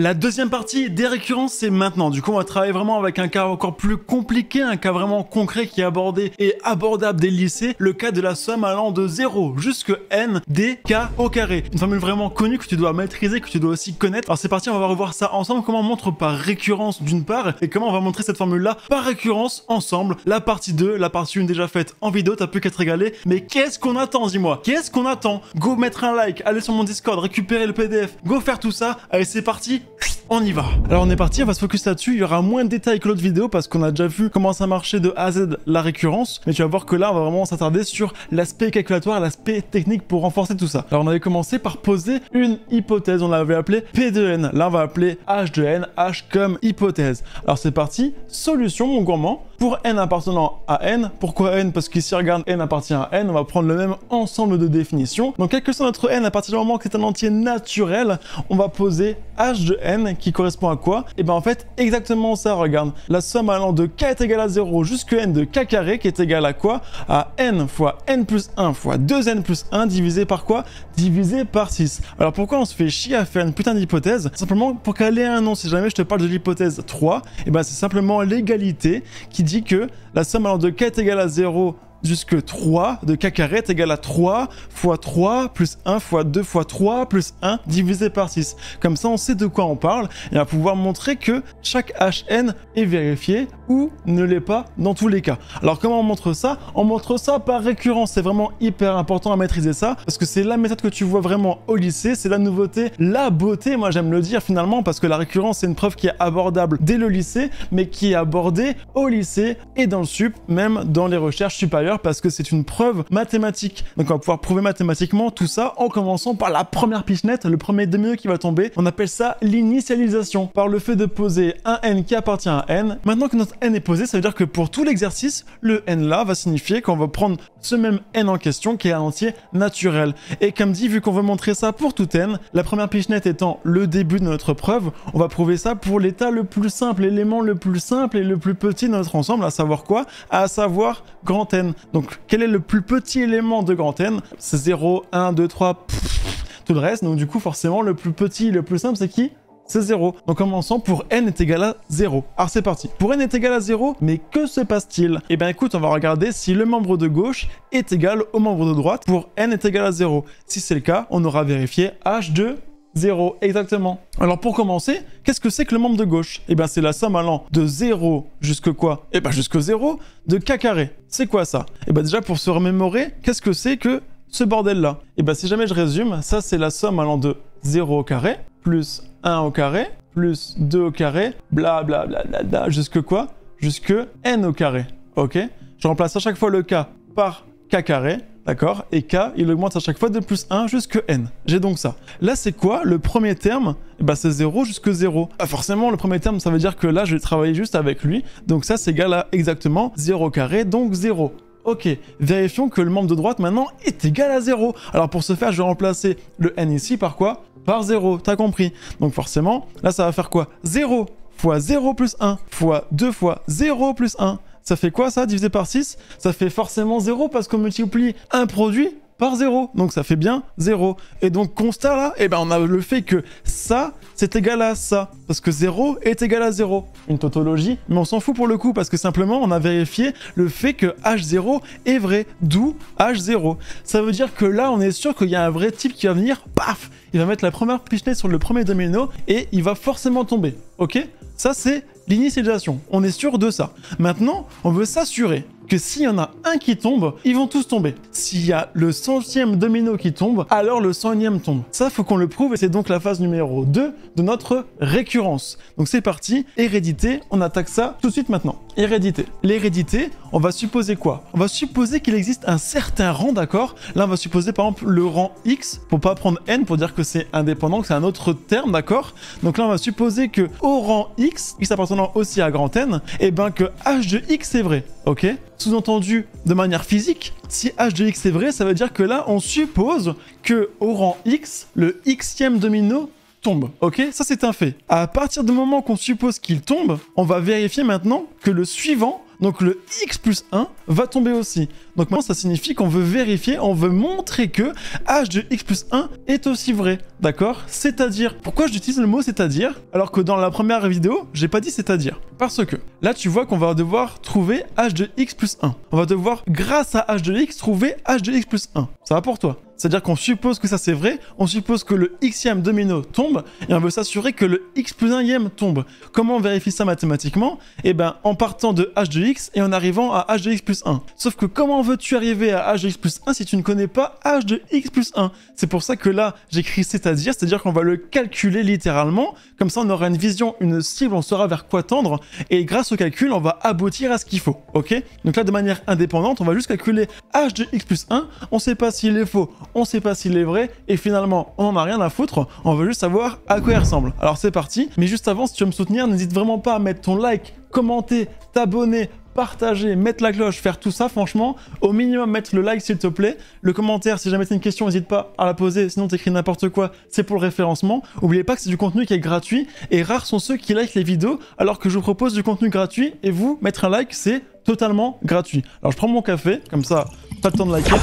La deuxième partie des récurrences, c'est maintenant. Du coup, on va travailler vraiment avec un cas encore plus compliqué, un cas vraiment concret qui est abordé et abordable dès le lycée, le cas de la somme allant de 0 jusque n des k au carré. Une formule vraiment connue que tu dois maîtriser, que tu dois aussi connaître. Alors c'est parti, on va revoir ça ensemble, comment on montre par récurrence d'une part, et comment on va montrer cette formule-là par récurrence ensemble. La partie 2, la partie 1 déjà faite en vidéo, t'as plus qu'à te régaler. Mais qu'est-ce qu'on attend, dis-moi? Qu'est-ce qu'on attend? Go mettre un like, aller sur mon Discord, récupérer le PDF, go faire tout ça. Allez, c'est parti, on y va. Alors on est parti, on va se focus là-dessus. Il y aura moins de détails que l'autre vidéo parce qu'on a déjà vu comment ça marchait de A à Z la récurrence. Mais tu vas voir que là, on va vraiment s'attarder sur l'aspect calculatoire, l'aspect technique pour renforcer tout ça. Alors on avait commencé par poser une hypothèse, on l'avait appelée P de n. Là on va appeler H de n, H comme hypothèse. Alors c'est parti, solution mon gourmand. Pour n appartenant à n, pourquoi n? Parce qu'ici regarde, n appartient à n, on va prendre le même ensemble de définitions. Donc quel que soit notre n, à partir du moment que c'est un entier naturel, on va poser h de n qui correspond à quoi? Et bien en fait exactement ça, regarde. La somme allant de k est égale à 0 jusqu'à n de k carré qui est égal à quoi? À n fois n plus 1 fois 2n plus 1 divisé par quoi? Divisé par 6. Alors pourquoi on se fait chier à faire une putain d'hypothèse? Simplement pour qu'elle ait un nom. Si jamais je te parle de l'hypothèse 3, et ben c'est simplement l'égalité qui dit que la somme allant de k est égale à 0 jusque 3 de k carré est égal à 3 fois 3 plus 1 fois 2 fois 3 plus 1 divisé par 6. Comme ça, on sait de quoi on parle et on va pouvoir montrer que chaque hn est vérifié ou ne l'est pas dans tous les cas. Alors comment on montre ça? On montre ça par récurrence. C'est vraiment hyper important à maîtriser ça parce que c'est la méthode que tu vois vraiment au lycée. C'est la nouveauté, la beauté, moi j'aime le dire finalement, parce que la récurrence c'est une preuve qui est abordable dès le lycée mais qui est abordée au lycée et dans le sup, même dans les recherches supérieures, parce que c'est une preuve mathématique. Donc on va pouvoir prouver mathématiquement tout ça en commençant par la première pichenette, le premier domino qui va tomber. On appelle ça l'initialisation, par le fait de poser un n qui appartient à n. Maintenant que notre n est posé, ça veut dire que pour tout l'exercice, le n là va signifier qu'on va prendre ce même n en question qui est un entier naturel. Et comme dit, vu qu'on veut montrer ça pour tout n, la première pichenette étant le début de notre preuve, on va prouver ça pour l'état le plus simple, l'élément le plus simple et le plus petit de notre ensemble, à savoir quoi? À savoir grand n. Donc, quel est le plus petit élément de grand n? C'est 0, 1, 2, 3, tout le reste. Donc, du coup, forcément, le plus petit, le plus simple, c'est qui? C'est 0. Donc, commençons pour n est égal à 0. Alors, c'est parti. Pour n est égal à 0, mais que se passe-t-il? Eh bien, écoute, on va regarder si le membre de gauche est égal au membre de droite pour n est égal à 0. Si c'est le cas, on aura vérifié h de 0, exactement. Alors pour commencer, qu'est-ce que c'est que le membre de gauche? Eh bien c'est la somme allant de 0 jusque quoi? Eh bien jusque 0 de k carré. C'est quoi ça? Eh bien déjà pour se remémorer, qu'est-ce que c'est que ce bordel-là? Eh bien si jamais je résume, ça c'est la somme allant de 0 au carré, plus 1 au carré, plus 2 au carré, bla bla bla bla bla, jusque quoi? Jusque n au carré, ok? Je remplace à chaque fois le k par k carré, d'accord? Et k, il augmente à chaque fois de plus 1 jusque n. J'ai donc ça. Là, c'est quoi? Le premier terme, bah, c'est 0 jusque 0. Ah, forcément, le premier terme, ça veut dire que là, je vais travailler juste avec lui. Donc ça, c'est égal à exactement 0 carré, donc 0. Ok, vérifions que le membre de droite, maintenant, est égal à 0. Alors, pour ce faire, je vais remplacer le n ici par quoi? Par 0, t'as compris? Donc forcément, là, ça va faire quoi? 0 fois 0 plus 1 fois 2 fois 0 plus 1. Ça fait quoi ça, divisé par 6? Ça fait forcément 0 parce qu'on multiplie un produit par 0. Donc ça fait bien 0. Et donc constat là, eh ben on a le fait que ça, c'est égal à ça. Parce que 0 est égal à 0. Une tautologie, mais on s'en fout pour le coup parce que simplement on a vérifié le fait que H0 est vrai. D'où H0. Ça veut dire que là on est sûr qu'il y a un vrai type qui va venir, paf, il va mettre la première pichenette sur le premier domino et il va forcément tomber. Ok? Ça c'est l'initialisation, on est sûr de ça. Maintenant, on veut s'assurer que s'il y en a un qui tombe, ils vont tous tomber. S'il y a le 100e domino qui tombe, alors le 100e tombe. Ça, faut qu'on le prouve et c'est donc la phase numéro 2 de notre récurrence. Donc c'est parti, hérédité, on attaque ça tout de suite maintenant. Hérédité. L'hérédité, on va supposer quoi? On va supposer qu'il existe un certain rang, d'accord? Là, on va supposer par exemple le rang x, pour pas prendre n, pour dire que c'est indépendant, que c'est un autre terme, d'accord? Donc là, on va supposer que au rang x appartenant aussi à grand n, et ben que h de x est vrai, ok? Sous-entendu, de manière physique, si h de x est vrai, ça veut dire que là, on suppose que au rang x, le xème domino tombe, ok? Ça, c'est un fait. À partir du moment qu'on suppose qu'il tombe, on va vérifier maintenant que le suivant Donc le x plus 1 va tomber aussi. Donc maintenant, ça signifie qu'on veut vérifier, on veut montrer que h de x plus 1 est aussi vrai. D'accord? C'est-à-dire, pourquoi j'utilise le mot c'est-à-dire alors que dans la première vidéo, j'ai pas dit c'est-à-dire? Parce que là, tu vois qu'on va devoir trouver h de x plus 1. On va devoir, grâce à h de x, trouver h de x plus 1. Ça va pour toi? C'est-à-dire qu'on suppose que ça c'est vrai, on suppose que le xème domino tombe, et on veut s'assurer que le x plus 1ème tombe. Comment on vérifie ça mathématiquement? Eh ben, en partant de h de x et en arrivant à h de x plus 1. Sauf que comment veux-tu arriver à h de x plus 1 si tu ne connais pas h de x plus 1? C'est pour ça que là, j'écris c'est-à-dire qu'on va le calculer littéralement, comme ça on aura une vision, une cible, on saura vers quoi tendre, et grâce au calcul, on va aboutir à ce qu'il faut, ok? Donc là, de manière indépendante, on va juste calculer h de x plus 1, on sait pas s'il est faux, on sait pas s'il est vrai, et finalement, on n'en a rien à foutre, on veut juste savoir à quoi il ressemble. Alors c'est parti, mais juste avant, si tu veux me soutenir, n'hésite vraiment pas à mettre ton like, commenter, t'abonner, partager, mettre la cloche, faire tout ça, franchement, au minimum mettre le like s'il te plaît, le commentaire, si jamais t'as une question, n'hésite pas à la poser, sinon t'écris n'importe quoi, c'est pour le référencement. N'oubliez pas que c'est du contenu qui est gratuit, et rares sont ceux qui likent les vidéos, alors que je vous propose du contenu gratuit, et vous, mettre un like, c'est totalement gratuit. Alors je prends mon café, comme ça, pas le temps de liker.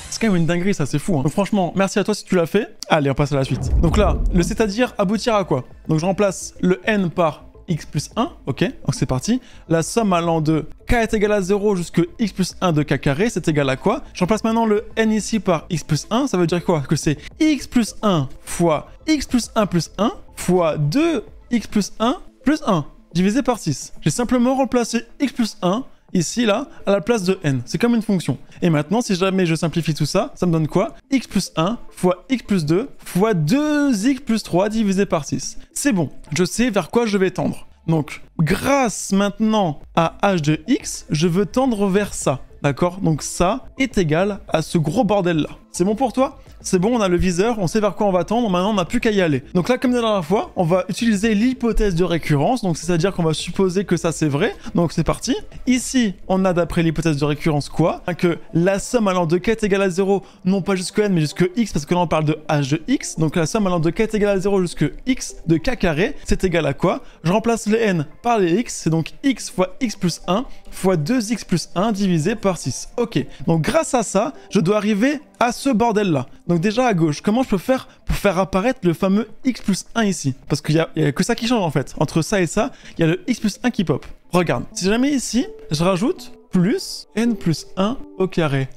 C'est quand même une dinguerie, ça, c'est fou. Hein. Donc franchement, merci à toi si tu l'as fait. Allez, on passe à la suite. Donc là, le c'est-à-dire aboutir à quoi? Donc je remplace le n par x plus 1, ok, donc c'est parti. La somme allant de k est égal à 0 jusqu'à x plus 1 de k carré, c'est égal à quoi? Je remplace maintenant le n ici par x plus 1, ça veut dire quoi? Que c'est x plus 1 fois x plus 1 plus 1 fois 2x plus 1 plus 1 divisé par 6. J'ai simplement remplacé x plus 1 ici, là, à la place de n. C'est comme une fonction. Et maintenant, si jamais je simplifie tout ça, ça me donne quoi? X plus 1 fois x plus 2 fois 2x plus 3 divisé par 6. C'est bon, je sais vers quoi je vais tendre. Donc, grâce maintenant à h de x, je veux tendre vers ça. D'accord? Donc ça est égal à ce gros bordel-là. C'est bon pour toi? C'est bon, on a le viseur, on sait vers quoi on va tendre, maintenant on n'a plus qu'à y aller. Donc là, comme la dernière fois, on va utiliser l'hypothèse de récurrence, donc c'est-à-dire qu'on va supposer que ça c'est vrai, donc c'est parti. Ici, on a d'après l'hypothèse de récurrence quoi? Que la somme allant de k est égale à 0, non pas jusqu'à n, mais jusqu'à x, parce que là on parle de h de x, donc la somme allant de k est égale à 0 jusqu'à x de k carré, c'est égal à quoi? Je remplace les n par les x, c'est donc x fois x plus 1 fois 2x plus 1 divisé par 6. Ok, donc grâce à ça, je dois arriver à ce bordel-là. Donc déjà à gauche, comment je peux faire pour faire apparaître le fameux x plus 1 ici? Parce qu'il y a que ça qui change en fait. Entre ça et ça, il y a le x plus 1 qui pop. Regarde, si jamais ici, je rajoute plus n plus 1 au carré.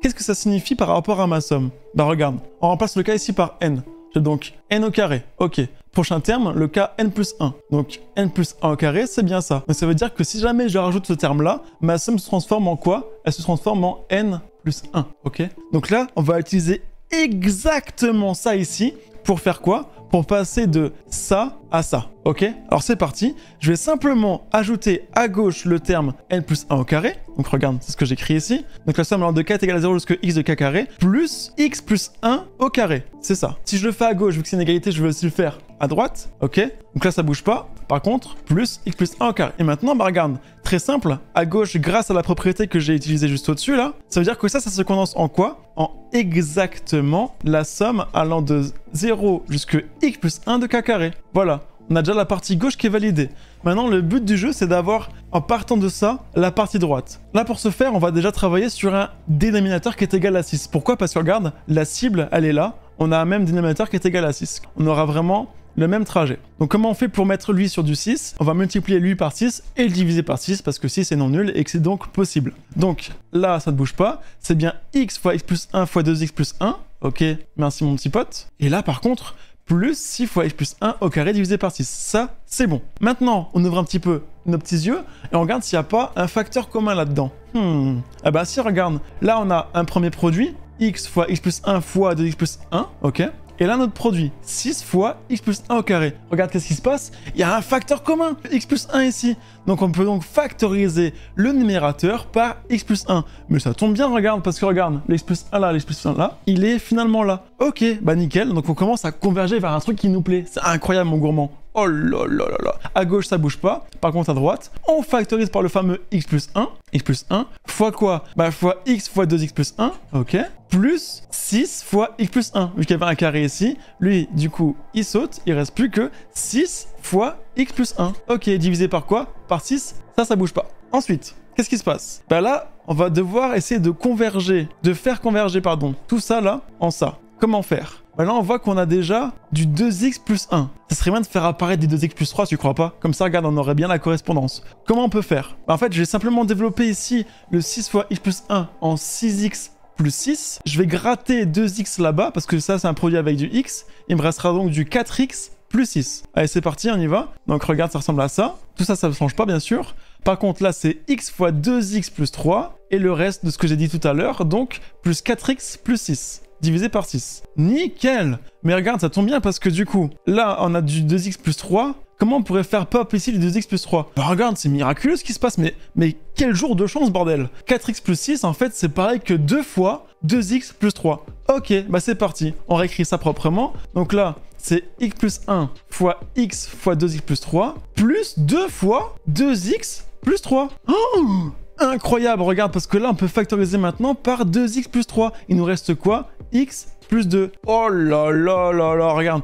Qu'est-ce que ça signifie par rapport à ma somme? Bah regarde, on remplace le k ici par n. J'ai donc n au carré, ok. Prochain terme, le cas n plus 1. Donc n plus 1 au carré, c'est bien ça. Donc ça veut dire que si jamais je rajoute ce terme-là, ma somme se transforme en quoi? Elle se transforme en n plus 1, ok? Donc là, on va utiliser exactement ça ici pour faire quoi? Pour passer de ça à ça, ok? Alors c'est parti, je vais simplement ajouter à gauche le terme n plus 1 au carré, donc regarde, c'est ce que j'écris ici, donc la somme allant de k est égale à 0 jusqu'à x de k carré, plus x plus 1 au carré, c'est ça. Si je le fais à gauche, vu que c'est une égalité, je vais aussi le faire à droite, ok? Donc là ça bouge pas, par contre, plus x plus 1 au carré. Et maintenant, bah regarde, très simple, à gauche, grâce à la propriété que j'ai utilisée juste au-dessus là, ça veut dire que ça se condense en quoi? En exactement la somme allant de 0 jusqu'à x plus 1 de k carré. Voilà, on a déjà la partie gauche qui est validée. Maintenant, le but du jeu, c'est d'avoir, en partant de ça, la partie droite. Là, pour ce faire, on va déjà travailler sur un dénominateur qui est égal à 6. Pourquoi? Parce que regarde, la cible, elle est là. On a un même dénominateur qui est égal à 6. On aura vraiment le même trajet. Donc comment on fait pour mettre lui sur du 6? On va multiplier lui par 6 et le diviser par 6 parce que 6 est non nul et que c'est donc possible. Donc là, ça ne bouge pas. C'est bien x fois x plus 1 fois 2x plus 1. Ok, merci mon petit pote. Et là, par contre, plus 6 fois x plus 1 au carré divisé par 6. Ça, c'est bon. Maintenant, on ouvre un petit peu nos petits yeux et on regarde s'il n'y a pas un facteur commun là-dedans. Ah bah si, regarde. Là, on a un premier produit, x fois x plus 1 fois 2x plus 1, ok? Et là, notre produit, 6 fois x plus 1 au carré. Regarde qu'est-ce qui se passe. Il y a un facteur commun, x plus 1 ici. Donc on peut donc factoriser le numérateur par x plus 1. Mais ça tombe bien, regarde, parce que regarde, le x plus 1 là, le x plus 1 là, il est finalement là. Ok, bah nickel. Donc on commence à converger vers un truc qui nous plaît. C'est incroyable, mon gourmand. Oh là là là là. À gauche, ça bouge pas. Par contre, à droite, on factorise par le fameux x plus 1, fois quoi? Bah fois x fois 2x plus 1, ok, plus 6 fois x plus 1. Vu qu'il y avait un carré ici, lui, du coup, il saute, il reste plus que 6 fois x plus 1. Ok, divisé par quoi? Par 6, Ça bouge pas. Ensuite, qu'est-ce qui se passe? Bah là, on va devoir essayer de faire converger, pardon, tout ça là en ça. Comment faire? Bah là, on voit qu'on a déjà du 2x plus 1. Ça serait bien de faire apparaître des 2x plus 3, tu crois pas? Comme ça, regarde, on aurait bien la correspondance. Comment on peut faire? Bah en fait, je vais simplement développer ici le 6 fois x plus 1 en 6x plus 6. Je vais gratter 2x là-bas, parce que ça, c'est un produit avec du x. Il me restera donc du 4x plus 6. Allez, c'est parti, on y va. Donc regarde, ça ressemble à ça. Tout ça, ça ne change pas, bien sûr. Par contre, là, c'est x fois 2x plus 3. Et le reste de ce que j'ai dit tout à l'heure, donc plus 4x plus 6. Divisé par 6. Nickel! Mais regarde, ça tombe bien parce que du coup, là, on a du 2x plus 3. Comment on pourrait faire pop ici le 2x plus 3? Bah regarde, c'est miraculeux ce qui se passe, mais quel jour de chance, bordel! 4x plus 6, en fait, c'est pareil que 2 fois 2x plus 3. Ok, bah c'est parti. On réécrit ça proprement. Donc là, c'est x plus 1 fois x fois 2x plus 3, plus 2 fois 2x plus 3. Oh! Incroyable, regarde, parce que là, on peut factoriser maintenant par 2x plus 3. Il nous reste quoi? X plus 2. Oh là là là là, regarde.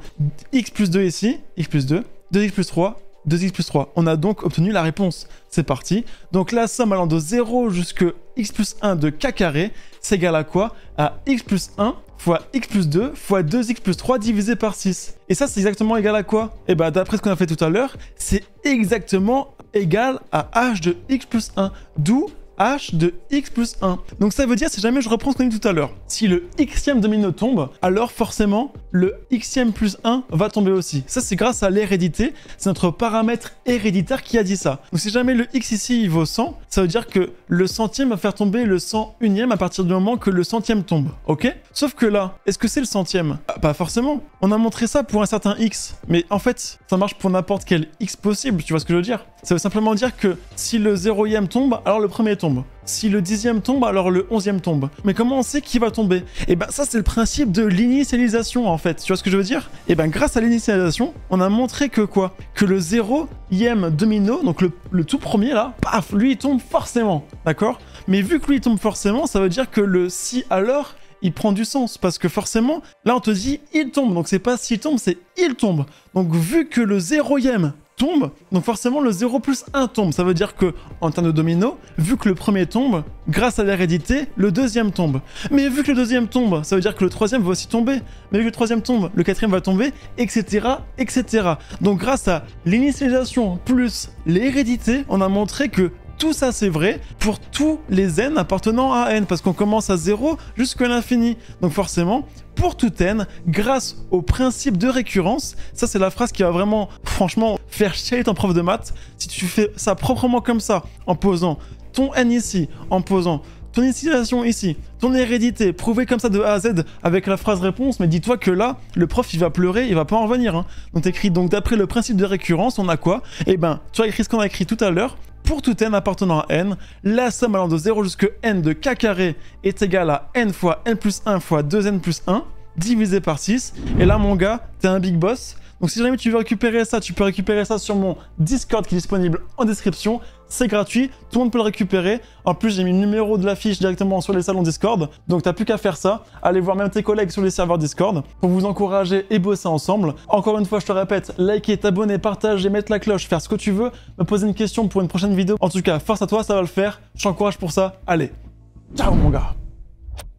X plus 2 ici, x plus 2, 2x plus 3, 2x plus 3. On a donc obtenu la réponse. C'est parti. Donc la somme allant de 0 jusqu'à x plus 1 de k carré, c'est égal à quoi? À x plus 1 fois x plus 2 fois 2x plus 3 divisé par 6. Et ça, c'est exactement égal à quoi? Et bah, d'après ce qu'on a fait tout à l'heure, c'est exactement égal à h de x plus 1. D'où h de x plus 1. Donc ça veut dire, si jamais je reprends ce qu'on a dit tout à l'heure, si le xème domino tombe, alors forcément, le xème plus 1 va tomber aussi. Ça, c'est grâce à l'hérédité. C'est notre paramètre héréditaire qui a dit ça. Donc si jamais le x ici, il vaut 100, ça veut dire que le centième va faire tomber le 101ème à partir du moment que le centième tombe. Ok? Sauf que là, est-ce que c'est le centième? Pas forcément. On a montré ça pour un certain x. Mais en fait, ça marche pour n'importe quel x possible. Tu vois ce que je veux dire? Ça veut simplement dire que si le 0ème tombe, alors le premier tombe. Si le 10ème tombe, alors le 11ème tombe. Mais comment on sait qui va tomber? Et ben ça, c'est le principe de l'initialisation, en fait. Tu vois ce que je veux dire? Et ben grâce à l'initialisation, on a montré que quoi? Que le 0ème domino, donc le tout premier là, paf, lui il tombe forcément. D'accord? Mais vu que lui il tombe forcément, ça veut dire que le si alors, il prend du sens. Parce que forcément, là on te dit il tombe. Donc c'est pas s'il tombe, c'est il tombe. Donc vu que le 0ème tombe, donc forcément le 0 plus 1 tombe. Ça veut dire que, en termes de domino, vu que le premier tombe, grâce à l'hérédité, le deuxième tombe. Mais vu que le deuxième tombe, ça veut dire que le troisième va aussi tomber. Mais vu que le troisième tombe, le quatrième va tomber, etc., etc. Donc grâce à l'initialisation plus l'hérédité, on a montré que tout ça, c'est vrai pour tous les n appartenant à n, parce qu'on commence à 0 jusqu'à l'infini. Donc forcément, pour tout n, grâce au principe de récurrence, ça c'est la phrase qui va vraiment, franchement, faire chier ton prof de maths. Si tu fais ça proprement comme ça, en posant ton n ici, en posant ton initialisation ici, ton hérédité, prouvé comme ça de A à Z avec la phrase réponse, mais dis-toi que là, le prof il va pleurer, il va pas en revenir. Hein. Donc t'écris donc d'après le principe de récurrence, on a quoi? Eh ben, tu as écrit ce qu'on a écrit tout à l'heure. Pour tout n appartenant à n, la somme allant de 0 jusqu'à n de k carré est égale à n fois n plus 1 fois 2n plus 1 divisé par 6. Et là, mon gars, t'es un big boss. Donc si jamais tu veux récupérer ça, tu peux récupérer ça sur mon Discord qui est disponible en description. C'est gratuit, tout le monde peut le récupérer. En plus, j'ai mis le numéro de la fiche directement sur les salons Discord. Donc t'as plus qu'à faire ça. Allez voir même tes collègues sur les serveurs Discord pour vous encourager et bosser ensemble. Encore une fois, je te répète, liker, t'abonner, partager, mettre la cloche, faire ce que tu veux, me poser une question pour une prochaine vidéo. En tout cas, force à toi, ça va le faire. Je t'encourage pour ça. Allez, ciao mon gars.